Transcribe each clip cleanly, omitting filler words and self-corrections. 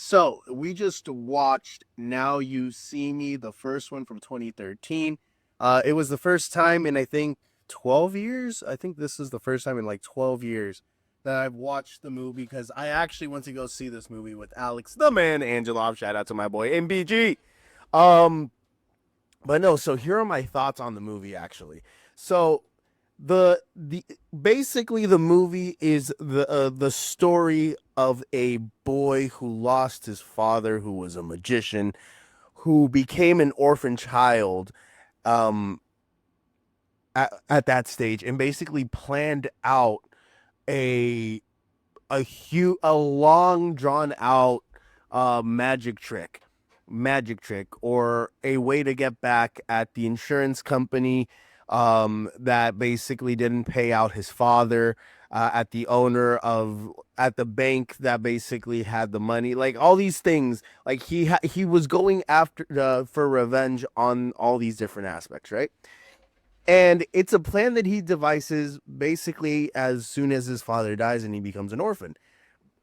So we just watched Now You See Me, the first one from 2013. It was the first time in I think 12 years. I think this is the first time in like 12 years that I've watched the movie because I actually went to go see this movie with Alex, the man, Angelov. Shout out to my boy MBG. Um, but no, so here are my thoughts on the movie actually. So the basically the movie is the story of a boy who lost his father, who was a magician, who became an orphan child um at that stage, and basically planned out a a long drawn out magic trick or a way to get back at the insurance company that basically didn't pay out his father, at the owner of at the bank that basically had the money, like all these things. Like he was going after for revenge on all these different aspects, right? And it's a plan that he devises basically as soon as his father dies and he becomes an orphan.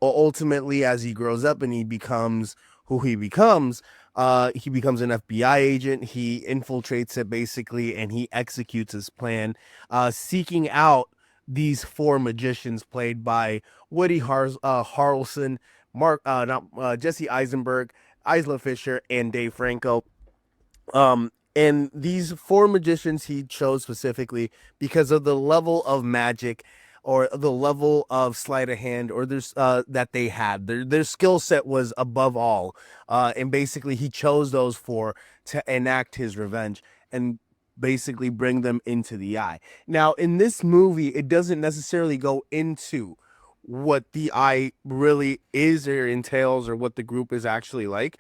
Ultimately, as he grows up and he becomes who he becomes an FBI agent. He infiltrates it basically, and he executes his plan, seeking out these four magicians played by Harrelson, Jesse Eisenberg, Isla Fisher, and Dave Franco. And these four magicians he chose specifically because of the level of magic or the level of sleight of hand or there's that they had. Their skill set was above all. And basically he chose those four to enact his revenge and basically bring them into the eye. Now, in this movie, it doesn't necessarily go into what the eye really is or entails or what the group is actually like.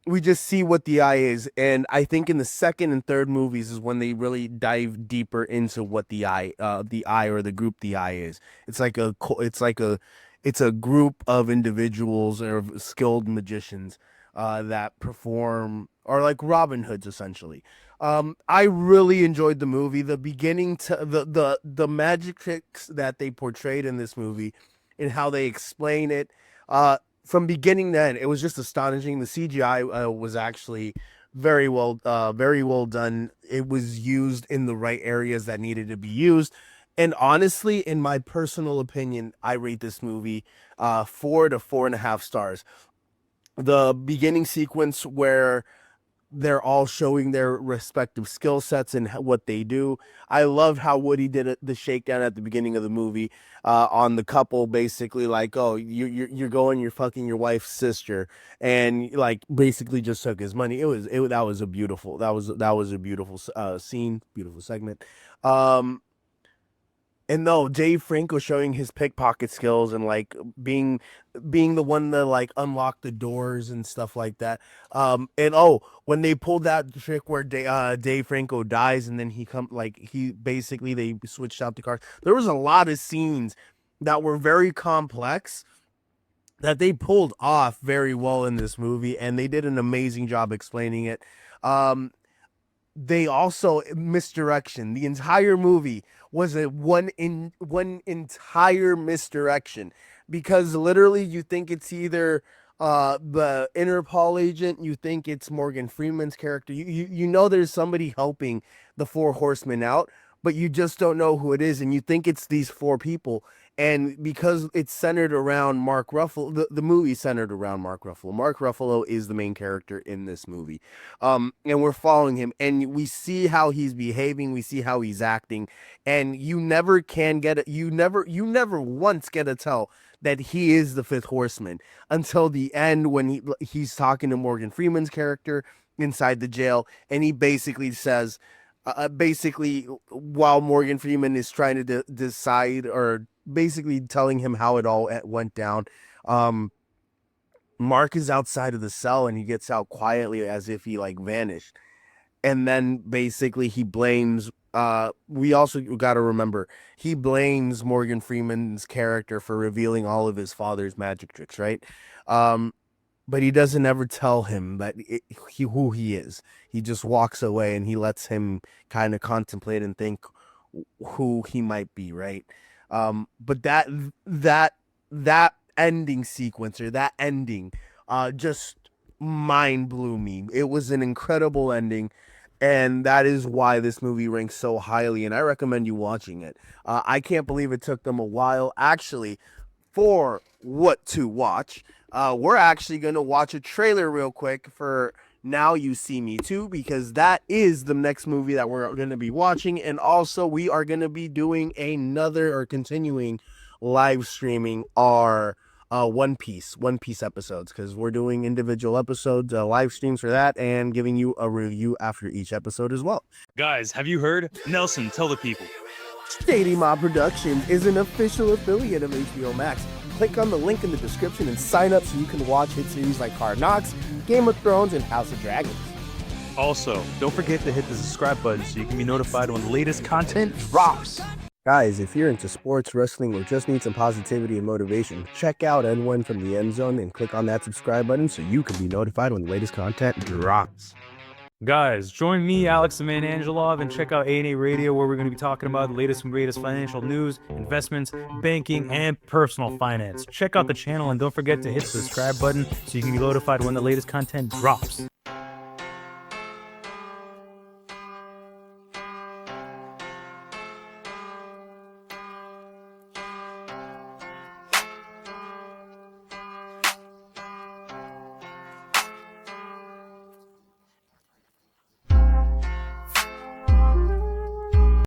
We just see what the eye is, and I think in the second and third movies is when they really dive deeper into what the eye or the group the eye is. It's a group of individuals or skilled magicians that perform, or like Robin Hoods essentially. I really enjoyed the movie. The beginning to the magic tricks that they portrayed in this movie and how they explain it. From beginning to end, it was just astonishing. The CGI was actually very well done. It was used in the right areas that needed to be used. And honestly, in my personal opinion, I rate this movie 4 to 4.5 stars. The beginning sequence where they're all showing their respective skill sets and what they do. I love how Woody did the shakedown at the beginning of the movie on the couple, basically like, oh, you're fucking your wife's sister, and like basically just took his money. That was a beautiful that was a beautiful scene, beautiful segment. Um, and no, Dave Franco showing his pickpocket skills and like being being the one to like unlock the doors and stuff like that. And oh, when they pulled that trick where Dave Franco dies and then he basically they switched out the cars. There was a lot of scenes that were very complex that they pulled off very well in this movie, and they did an amazing job explaining it. Um, they also misdirection. The entire movie was a one entire misdirection because literally you think it's either the Interpol agent, you think it's Morgan Freeman's character. You know there's somebody helping the four horsemen out, but you just don't know who it is, and you think it's these four people. And because it's centered around Mark Ruffalo, the movie centered around Mark Ruffalo. Mark Ruffalo is the main character in this movie, and we're following him and we see how he's behaving, we see how he's acting, and you never can get it, you never once get to tell that he is the fifth horseman until the end when he's talking to Morgan Freeman's character inside the jail, and he basically says basically while Morgan Freeman is trying to decide or basically telling him how it all went down, um Mark is outside of the cell and he gets out quietly as if he like vanished. And then basically he blames we also got to remember he blames Morgan Freeman's character for revealing all of his father's magic tricks, right? Um but he doesn't ever tell him who he is. He just walks away and he lets him kind of contemplate and think who he might be, right? But that ending sequence or that ending just mind blew me. It was an incredible ending, and that is why this movie ranks so highly. And I recommend you watching it. I can't believe it took them a while. Actually, for what to watch, we're actually going to watch a trailer real quick for Now You See Me Too, because that is the next movie that we're going to be watching. And also, we are going to be doing another, or continuing live streaming our One Piece episodes, because we're doing individual episodes, live streams for that, and giving you a review after each episode as well. Guys, have you heard? Nelson, tell the people. Shady Mob Productions is an official affiliate of HBO Max. Click on the link in the description and sign up so you can watch hit series like Hard Knocks, Game of Thrones, and House of Dragons. Also, don't forget to hit the subscribe button so you can be notified when the latest content drops. Guys, if you're into sports, wrestling, or just need some positivity and motivation, check out N1 from the End Zone and click on that subscribe button so you can be notified when the latest content drops. Guys, join me, Alex the Man Angelov, and check out A&A Radio, where we're going to be talking about the latest and greatest financial news, investments, banking, and personal finance. Check out the channel and don't forget to hit the subscribe button so you can be notified when the latest content drops.